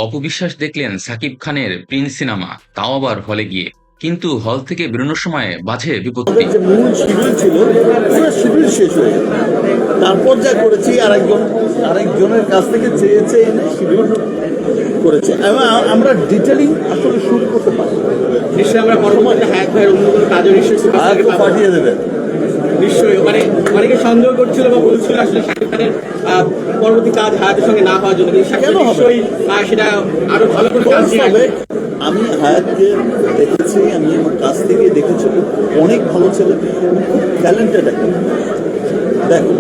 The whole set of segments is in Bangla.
অপবিশ্বাস দেখলেন সাকিব খানের প্রিন্স সিনেমা, তাও আবার হলে গিয়ে। কিন্তু হল থেকে বেরোনোর সময় বাজে বিপত্তি। আমাদের যে মূল শিডিউল ছিল পুরো শিডিউল শেষ হয়ে গেল। তারপর যা করেছি আরেকজনের কাছ থেকে চেয়েছে এনে শিডিউল করেছে এবং আমরা ডিটেলিং আসলে শুরু করতে পারি। নিশ্চয়ই আমরা পরবর্তীতে হায়াত ভাইয়ের অন্য কোনো কাজও নিশ্চয়ই আর পাঠিয়ে দেবেন নিশ্চয়ই। মানে অনেকে সন্দেহ করছিল বা বলছিল আসলে শাকিব খানের পরবর্তী কাজ হায়াতের সঙ্গে না হওয়ার জন্য, কিন্তু শাকিব কেন হবে? নিশ্চয়ই সেটা আরো ভালো করে কাজ নিয়ে তবে আসবে। আমি হায়াতকে দেখেছি, আমি আমার কাছ থেকে দেখেছি, অনেক ভালো ছেলে, খুব ট্যালেন্টেড একটা। দেখো,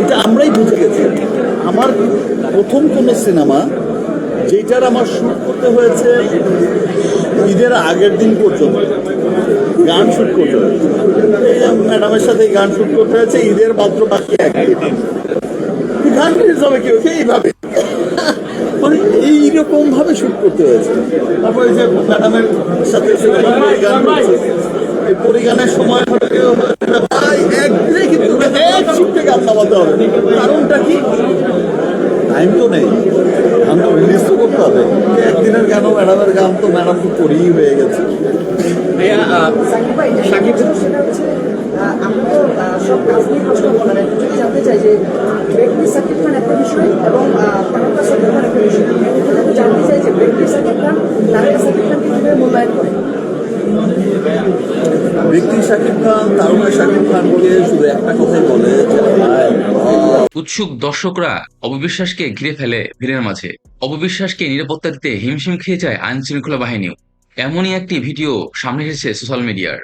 এটা আমরাই বুঝে গেছি। আমার প্রথম কোনো সিনেমা যেটার আমার শুট করতে হয়েছে ঈদের আগের দিন পর্যন্ত, গান শুট করতে হয়েছে, ম্যাডামের সাথে গান শুট করতে হয়েছে ঈদের মাত্র বাকি একদিন, গান রিলিজ হবে কেউ এইভাবে, মানে এইরকম ভাবে শুট করতে হয়েছে। তারপরে যে ম্যাডামের সাথে গান করছে, এই পরিগানের সময় ভাই একদিনে কিন্তু এক শিফটে গান নামাতে হবে। কারণটা কি? টাইম তো নেই, গান তো রিলিজ তো করতে হবে। একদিনের গানও ম্যাডামের গান তো ম্যাডাম তো করেই হয়ে গেছে। ভাইয়া, শাকিব সেটা হচ্ছে আমরা তো সব কাজ নিয়ে প্রশ্ন বলার যদি জানতে চাই যে ব্যক্তি সাকিব খান একটা বিষয় এবং তারকা সাকিব খান একটা বিষয়, আমি জানতে চাই যে ব্যক্তি সাকিব খান তারকা সাকিব খানকে কীভাবে মূল্যায়ন করে। ব্যক্তি শাকিব খান, তারকা শাকিব খানকে শুধু একটা কথাই বলে যে উৎসুক দর্শকরা অপবিশ্বাসকে ঘিরে ফেলে ভিড়ের মাঝে। অপবিশ্বাসকে নিরাপত্তা দিতে হিমশিম খেয়ে যায় আইন শৃঙ্খলা বাহিনীও। এমনই একটি ভিডিও সামনে এসেছে সোশ্যাল মিডিয়ার।